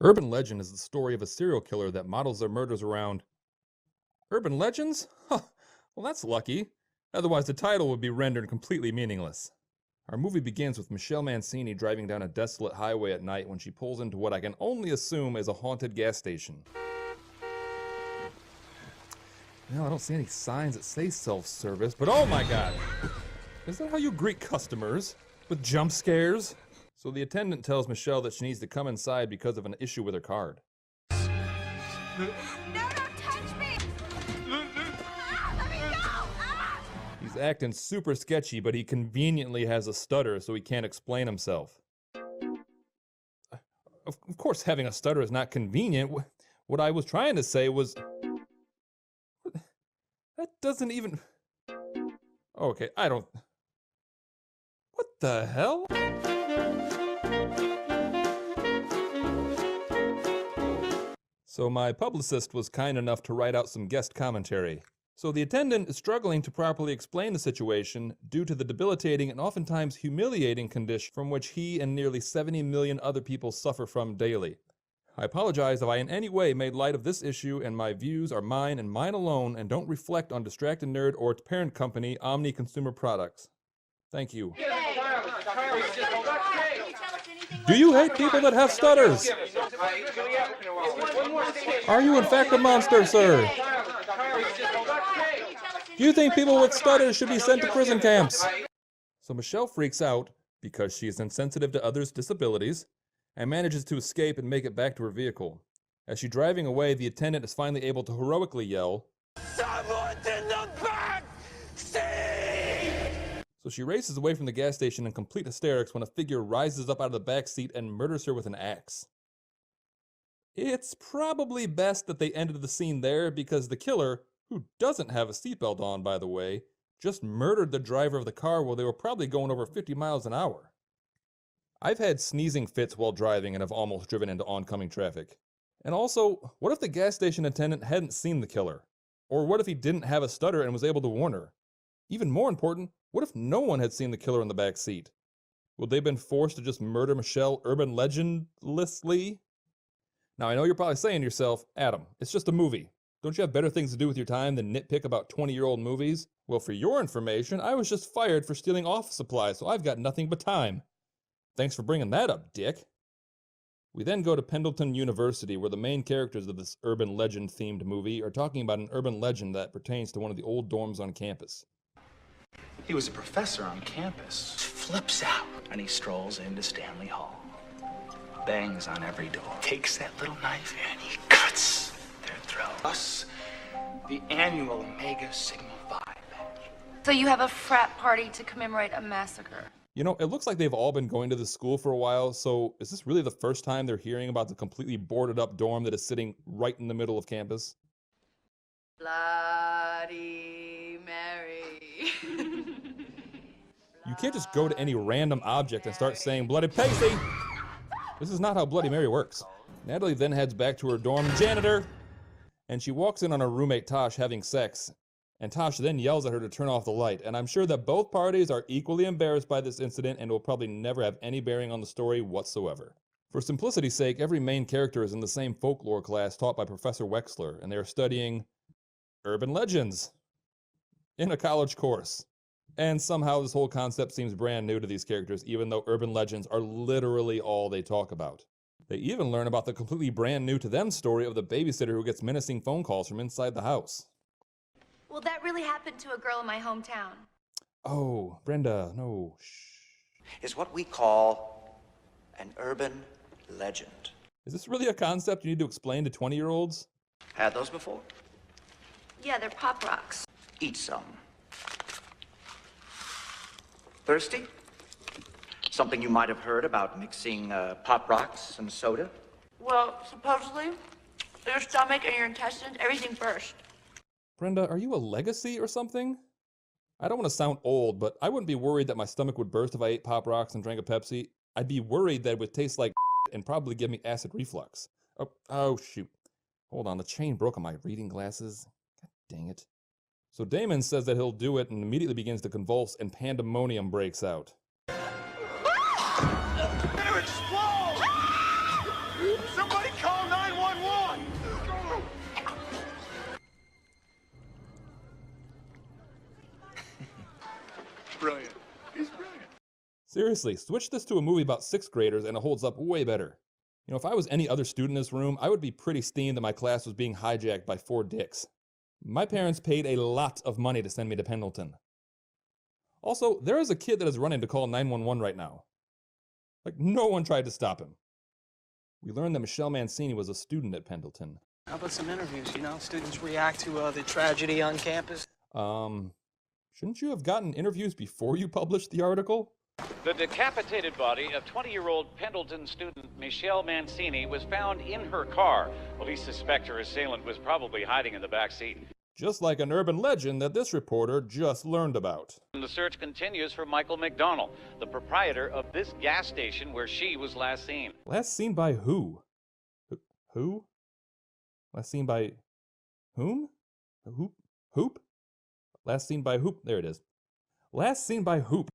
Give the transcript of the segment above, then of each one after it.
Urban legend is the story of a serial killer that models their murders around urban legends? Huh, well that's lucky. Otherwise the title would be rendered completely meaningless. Our movie begins with Michelle Mancini driving down a desolate highway at night when she pulls into what I can only assume is a haunted gas station. Well, I don't see any signs that say self-service, but oh my god! Is that how you greet customers? With jump scares? So the attendant tells Michelle that she needs to come inside because of an issue with her card. No, don't touch me! Let me go! Ah! He's acting super sketchy, but he conveniently has a stutter, so he can't explain himself. Of course, having a stutter is not convenient. What I was trying to say was... That doesn't even... Okay, I don't... What the hell? So my publicist was kind enough to write out some guest commentary. So the attendant is struggling to properly explain the situation due to the debilitating and oftentimes humiliating condition from which he and nearly 70 million other people suffer from daily. I apologize if I in any way made light of this issue, and my views are mine and mine alone and don't reflect on Distracted Nerd or its parent company, Omni Consumer Products. Thank you. Do you hate people that have stutters? Are you in fact a monster, sir? Do you think people with stutters should be sent to prison camps? So Michelle freaks out because she is insensitive to others' disabilities and manages to escape and make it back to her vehicle. As she's driving away, the attendant is finally able to heroically yell, "Someone's in the back seat!" So she races away from the gas station in complete hysterics when a figure rises up out of the back seat and murders her with an axe. It's probably best that they ended the scene there because the killer, who doesn't have a seatbelt on by the way, just murdered the driver of the car while they were probably going over 50 miles an hour. I've had sneezing fits while driving and have almost driven into oncoming traffic. And also, what if the gas station attendant hadn't seen the killer? Or what if he didn't have a stutter and was able to warn her? Even more important, what if no one had seen the killer in the back seat? Would they have been forced to just murder Michelle urban legendlessly? Now I know you're probably saying to yourself, Adam, it's just a movie. Don't you have better things to do with your time than nitpick about 20-year-old movies? Well, for your information, I was just fired for stealing office supplies, so I've got nothing but time. Thanks for bringing that up, dick. We then go to Pendleton University, where the main characters of this urban legend-themed movie are talking about an urban legend that pertains to one of the old dorms on campus. He was a professor on campus. Flips out, and he strolls into Stanley Hall. Bangs on every door. Takes that little knife, and he cuts their throat. Thus, the annual Omega Sigma Phi badge. So you have a frat party to commemorate a massacre? You know, it looks like they've all been going to this school for a while, so is this really the first time they're hearing about the completely boarded up dorm that is sitting right in the middle of campus? Bloody Mary. You can't just go to any random object and start saying Bloody Pasty! This is not how Bloody Mary works. Natalie then heads back to her dorm janitor, and she walks in on her roommate Tosh having sex, and Tosh then yells at her to turn off the light, and I'm sure that both parties are equally embarrassed by this incident and will probably never have any bearing on the story whatsoever. For simplicity's sake, every main character is in the same folklore class taught by Professor Wexler, and they are studying urban legends in a college course. And somehow this whole concept seems brand new to these characters, even though urban legends are literally all they talk about. They even learn about the completely brand new to them story of the babysitter who gets menacing phone calls from inside the house. Well, that really happened to a girl in my hometown. Oh, Brenda, no, shh. Is what we call an urban legend. Is this really a concept you need to explain to 20-year-olds? Had those before? Yeah, they're pop rocks. Eat some. Thirsty? Something you might have heard about mixing Pop Rocks and soda? Well, supposedly, your stomach and your intestines, everything burst. Brenda, are you a legacy or something? I don't want to sound old, but I wouldn't be worried that my stomach would burst if I ate Pop Rocks and drank a Pepsi. I'd be worried that it would taste like and probably give me acid reflux. Oh shoot. Hold on, the chain broke on my reading glasses. God dang it. So Damon says that he'll do it and immediately begins to convulse and pandemonium breaks out. Gonna explode! Somebody brilliant. He's brilliant. Seriously, switch this to a movie about 6th graders and it holds up way better. You know, if I was any other student in this room, I would be pretty steamed that my class was being hijacked by 4 dicks. My parents paid a lot of money to send me to Pendleton. Also, there is a kid that is running to call 911 right now. Like, no one tried to stop him. We learned that Michelle Mancini was a student at Pendleton. How about some interviews, you know? Students react to the tragedy on campus. Shouldn't you have gotten interviews before you published the article? The decapitated body of 20-year-old Pendleton student Michelle Mancini was found in her car. Police suspect her assailant was probably hiding in the back seat. Just like an urban legend that this reporter just learned about. The search continues for Michael McDonald, the proprietor of this gas station where she was last seen. Last seen by who? Who? Last seen by whom? Hoop? Last seen by Hoop. There it is. Last seen by Hoop.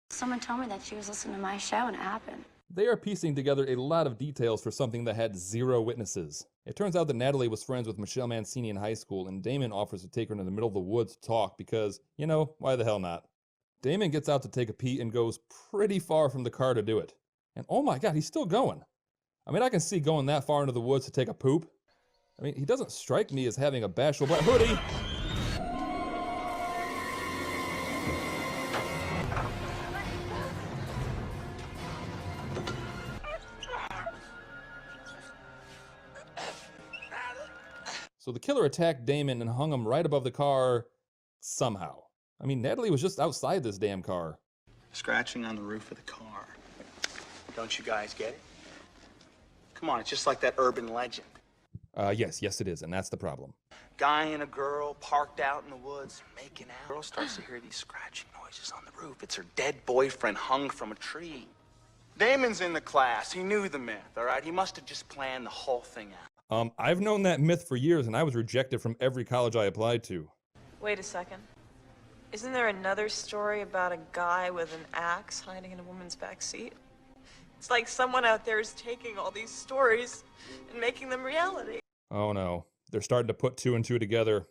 Someone told me that she was listening to my show and it happened. They are piecing together a lot of details for something that had 0 witnesses. It turns out that Natalie was friends with Michelle Mancini in high school, and Damon offers to take her into the middle of the woods to talk because, you know, why the hell not? Damon gets out to take a pee and goes pretty far from the car to do it. And oh my god, he's still going. I mean, I can see going that far into the woods to take a poop. I mean, he doesn't strike me as having a bashful black hoodie. So the killer attacked Damon and hung him right above the car somehow. I mean, Natalie was just outside this damn car. Scratching on the roof of the car. Don't you guys get it? Come on, it's just like that urban legend. Yes it is, and that's the problem. Guy and a girl parked out in the woods making out. Girl starts to hear these scratching noises on the roof. It's her dead boyfriend hung from a tree. Damon's in the class. He knew the myth, all right? He must have just planned the whole thing out. I've known that myth for years, and I was rejected from every college I applied to. Wait a second. Isn't there another story about a guy with an axe hiding in a woman's back seat? It's like someone out there is taking all these stories and making them reality. Oh no, they're starting to put 2 and 2 together.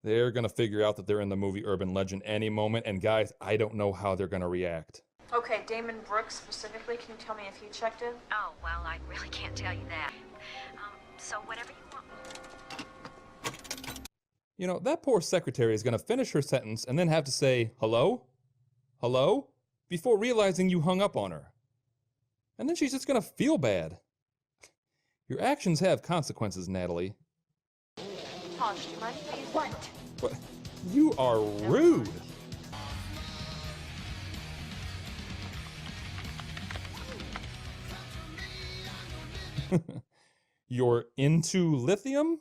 They're gonna figure out that they're in the movie Urban Legend any moment, and guys, I don't know how they're gonna react. Okay, Damon Brooks specifically, can you tell me if he checked in? Oh, well, I really can't tell you that. So whatever you want. You know, that poor secretary is gonna finish her sentence and then have to say, hello? Hello? Before realizing you hung up on her. And then she's just gonna feel bad. Your actions have consequences, Natalie. Tosh, do you mind if I use What? You are rude. You're into lithium?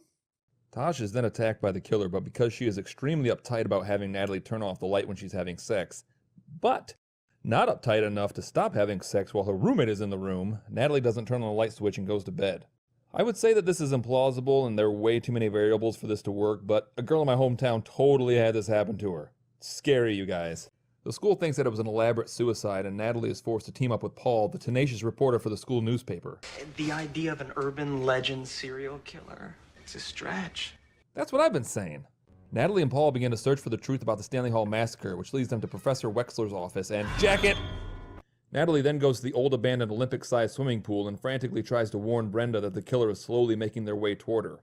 Tosh is then attacked by the killer, but because she is extremely uptight about having Natalie turn off the light when she's having sex, but not uptight enough to stop having sex while her roommate is in the room, Natalie doesn't turn on the light switch and goes to bed. I would say that this is implausible and there are way too many variables for this to work, but a girl in my hometown totally had this happen to her. It's scary, you guys. The school thinks that it was an elaborate suicide, and Natalie is forced to team up with Paul, the tenacious reporter for the school newspaper. The idea of an urban legend serial killer, it's a stretch. That's what I've been saying. Natalie and Paul begin to search for the truth about the Stanley Hall massacre, which leads them to Professor Wexler's office, and jacket! Natalie then goes to the old abandoned Olympic-sized swimming pool and frantically tries to warn Brenda that the killer is slowly making their way toward her.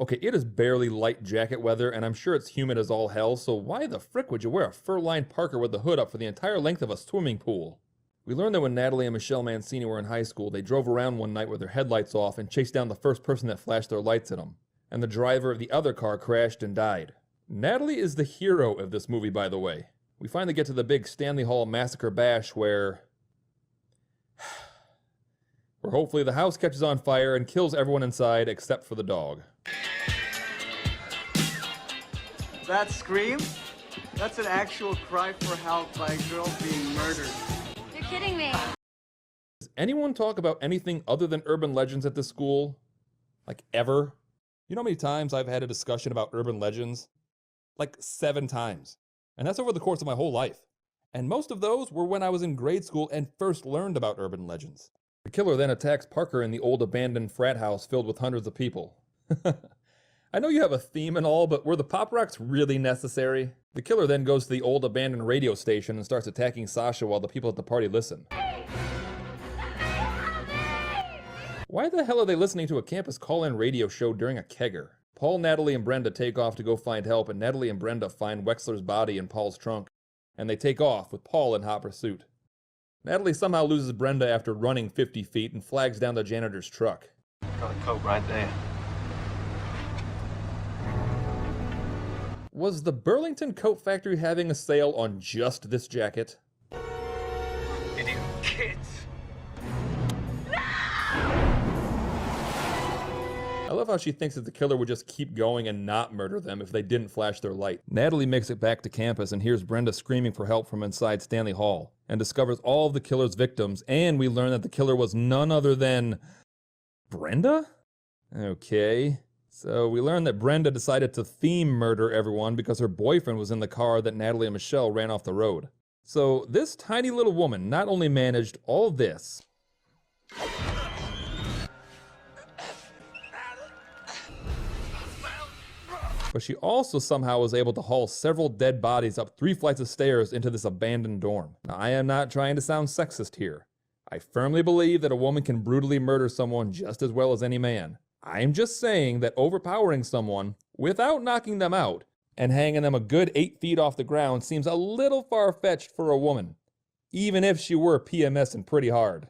Okay, it is barely light jacket weather, and I'm sure it's humid as all hell, so why the frick would you wear a fur-lined parka with the hood up for the entire length of a swimming pool? We learned that when Natalie and Michelle Mancini were in high school, they drove around one night with their headlights off and chased down the first person that flashed their lights at them. And the driver of the other car crashed and died. Natalie is the hero of this movie, by the way. We finally get to the big Stanley Hall massacre bash where hopefully the house catches on fire and kills everyone inside except for the dog. That scream? That's an actual cry for help by a girl being murdered. You're kidding me. Does anyone talk about anything other than urban legends at this school? Like, ever? You know how many times I've had a discussion about urban legends? Like 7 times. And that's over the course of my whole life. And most of those were when I was in grade school and first learned about urban legends. The killer then attacks Parker in the old abandoned frat house filled with hundreds of people. I know you have a theme and all, but were the Pop Rocks really necessary? The killer then goes to the old abandoned radio station and starts attacking Sasha while the people at the party listen. Why the hell are they listening to a campus call-in radio show during a kegger? Paul, Natalie, and Brenda take off to go find help, and Natalie and Brenda find Wexler's body in Paul's trunk, and they take off with Paul in hot pursuit. Natalie somehow loses Brenda after running 50 feet and flags down the janitor's truck. Got a coat right there. Was the Burlington Coat Factory having a sale on just this jacket? Idiot kids! I love how she thinks that the killer would just keep going and not murder them if they didn't flash their light. Natalie makes it back to campus and hears Brenda screaming for help from inside Stanley Hall, and discovers all of the killer's victims, and we learn that the killer was none other than... Brenda? Okay. So we learn that Brenda decided to theme murder everyone because her boyfriend was in the car that Natalie and Michelle ran off the road. So this tiny little woman not only managed all this, but she also somehow was able to haul several dead bodies up 3 flights of stairs into this abandoned dorm. Now, I am not trying to sound sexist here. I firmly believe that a woman can brutally murder someone just as well as any man. I'm just saying that overpowering someone without knocking them out and hanging them a good 8 feet off the ground seems a little far-fetched for a woman, even if she were PMSing pretty hard.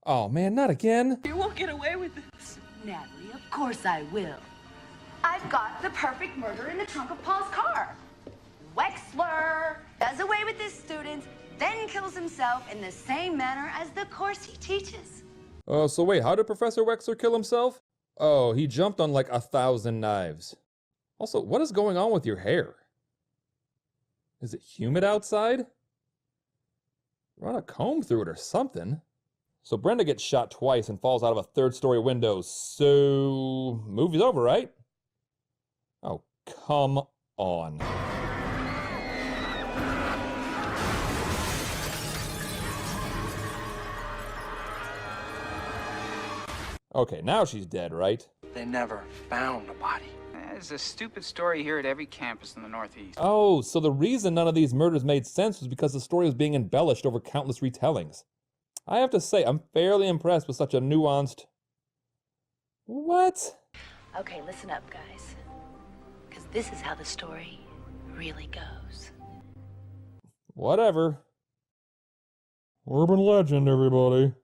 Oh man, not again. You won't get away with this. Natalie, of course I will. I've got the perfect murder in the trunk of Paul's car. Wexler does away with his students, then kills himself in the same manner as the course he teaches. Oh, so wait, how did Professor Wexler kill himself? Oh, he jumped on like 1,000 knives. Also, what is going on with your hair? Is it humid outside? Run a comb through it or something. So Brenda gets shot twice and falls out of a 3rd-story window, so... movie's over, right? Oh, come on. Okay, now she's dead, right? They never found a body. There's a stupid story here at every campus in the Northeast. Oh, so the reason none of these murders made sense was because the story was being embellished over countless retellings. I have to say, I'm fairly impressed with such a nuanced... What? Okay, listen up, guys. Because this is how the story really goes. Whatever. Urban legend, everybody.